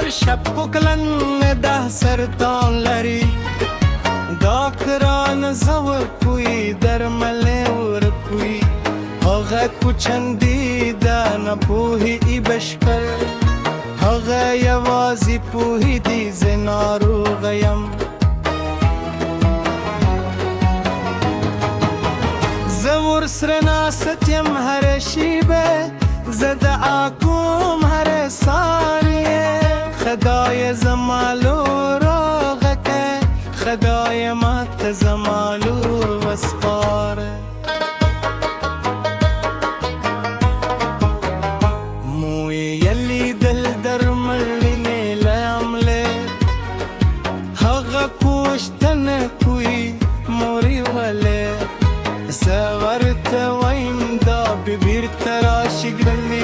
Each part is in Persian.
شب پکلن ده سرطان لري داکران زور کوی در ملور کوی هغه کوچندی ده نپوهی ای بشکل هغه یوازی پوهی دی ز ناروغیم زور سر ناستیم هر شیبه زدعا کوم هر ثانیه خدای زمالو راغکه خدای مات زمالو وسپاره موی یلی دل در ملینی لیمله هغه پوشتن کوی موری وله سورت ویم دا ببیر تراشی گرلی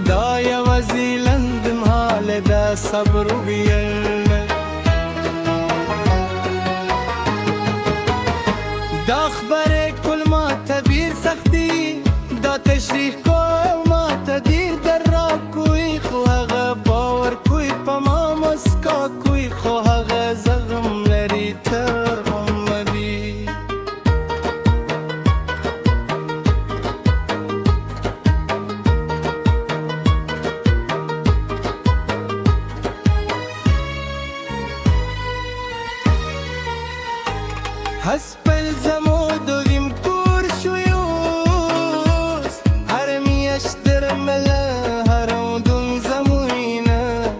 دا یوازی لندم حال دا صبر بیل دا خبر کل ما تبیر سختی دا تشریح کل ما تدیر در را کوی خواهغ باور کوی پا ما مسکا کوی خواهغ زغم لری تر غمدی هسپل زمود و دیم کور شویوز هر میش در مله هرودون زموینه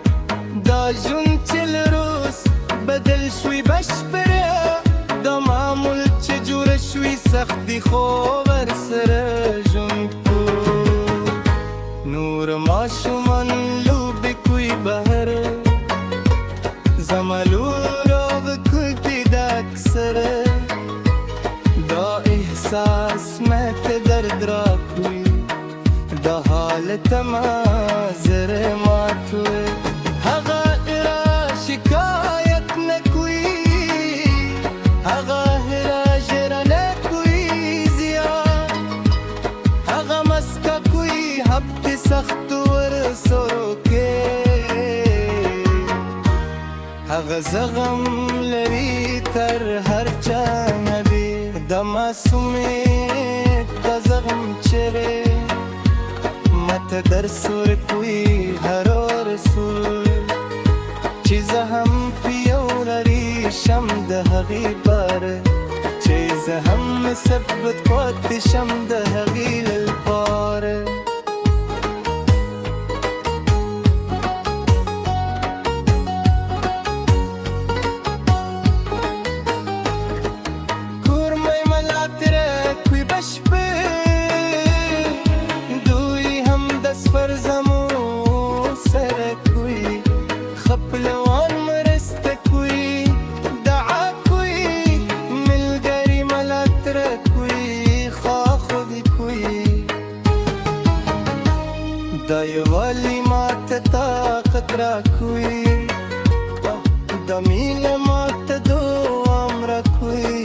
دا جون چل روز بدل شوی بش بره دا معمول چجور شوی سختی خوبر سر جون کور نور ما شمان لوب کوی بهره زمالو رو بکل دیدک سره دا احساس مت درد را کوی دا حالت ما زر ما توی هغا ارا شکایت نکوی هغا هرا جرا نکوی زیاد هغا مسکا کوی حبت سخت ور سرو که هغه زغم لري تر هر چا ندی د معصومیت د زغم چره مت در سور کوی هر رسول چیز هم پیو لري شم د هغی بار چیز هم ثبت قوت شم د هغی للبار خپلوان مرست کوی دعا کوی ملګری ملاتر کوی خوا خودی کوی دا یوالی مات طاقت را کوی دا میل مات دوام را کوی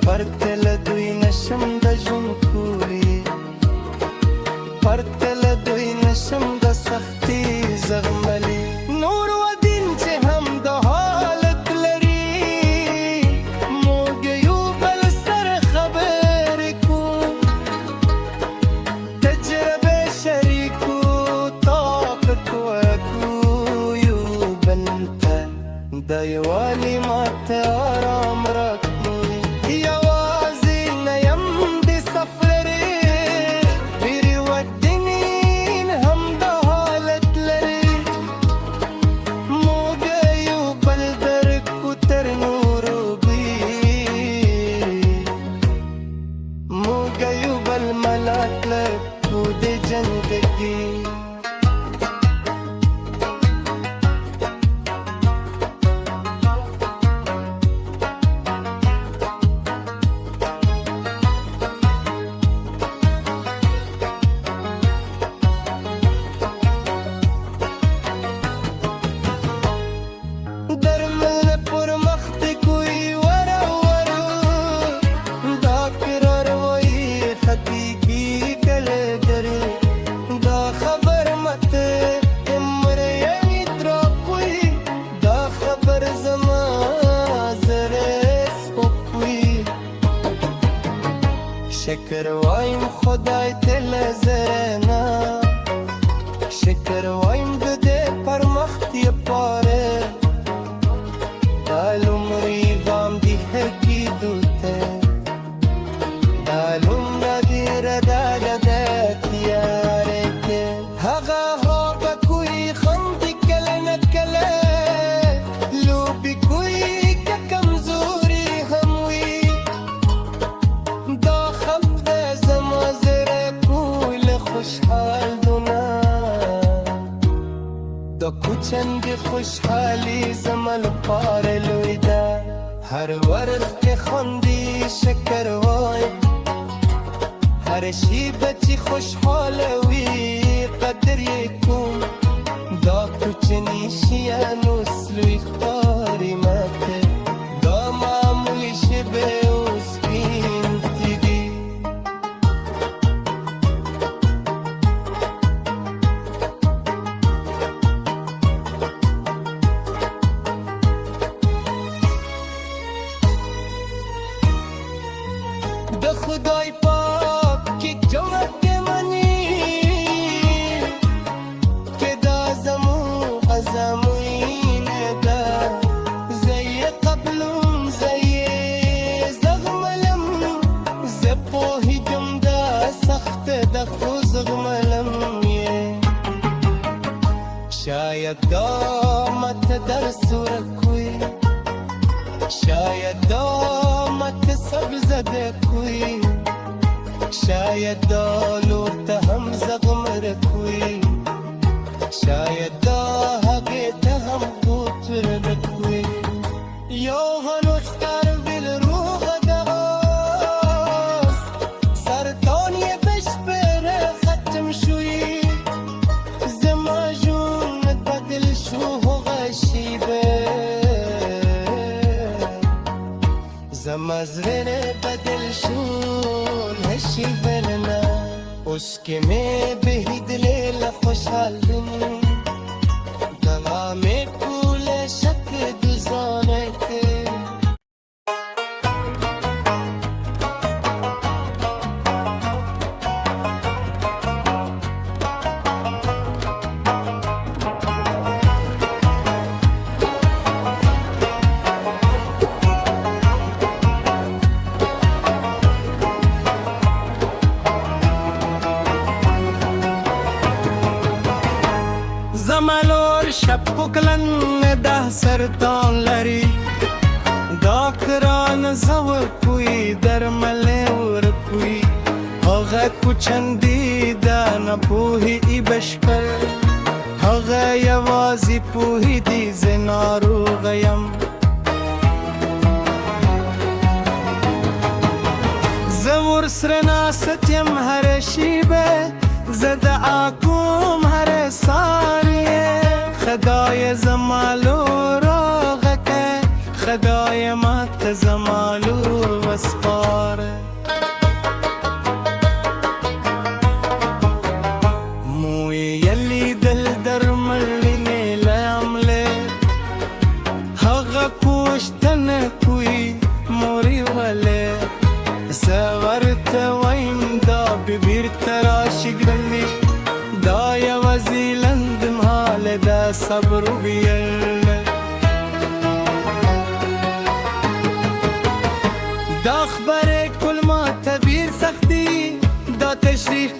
پرتل دوی نشم دا جون کوی پرتل دوی نشم دا سختی زغملی نور و دین چه هم دا حالت لري موگیو بل سر خبر کو تجربه شریکو طاقت و کویو بنتا دا یوالی مات آرام را کوی یوازی نیم دی سفری بیری و دینین هم دا حالت لري موگیو بل در کتر نورو بی موگیو بل ملات لکود جندگی شکر وایم خدای تل زرنا، شکر وایم بده پر مختی پاره، دالوم ریوام دی هرکی دوته، دالوم ندیر داده تیاره که هغا ها بکوی خندی کل نکله، لوبی کوی که کمزوری هموی، دا خبده زمازره کوی لخوشحال دونا، دا کوچندی خوشحالی زمال پار لویده، هر ورد که خندی شکر وای، هر شی بچی خوشحاله وی قدر یکون، دا کوچنی شیانو سلوی اختاری ماته، دا معمولی شبه و سپین تیدی. دا خدای پاک که جوت منی، که دا زمو ازموینه دا، زی قبلم زی زغملم، زی پوهیدم دا سخت دا خو زغملم یه، شاید دا مت در سورکوی، شاید دا مت سب زده کوی، شاید دا لوت هم زغم رکوی، شاید دا حقیت هم قوت رکوی، یو هنوشتر ویل روح داست، سرطانی بش بره ختم شوی، زماجون بدل شو غشیبه، زمازرene بدل شون هشی ولنا، اسکه می بهید لیلا خوشحال بین، دوام کول شک دوزانه که زمالور شب پکلن ده سرطان لري، دا کران زور کوی در ملور کوی، هغه کوچندی دا نپوهی ای بشکل، هغه یوازی پوهی دی زنارو غیم، زور سرناستیم هر شیبه، زدعاکم هر ثانیه، خدای زمالو راغکه، خدای مات زمالو وسپاره، موی یلی دل در ملینه لامله، هغه پوشتن کوی موری وله، سورت ویم دا ببیر تراشی گلی، دا یوازی لندم حال دا صبر بیل، دا خبر کل ما تبیر سختی، دا تشریح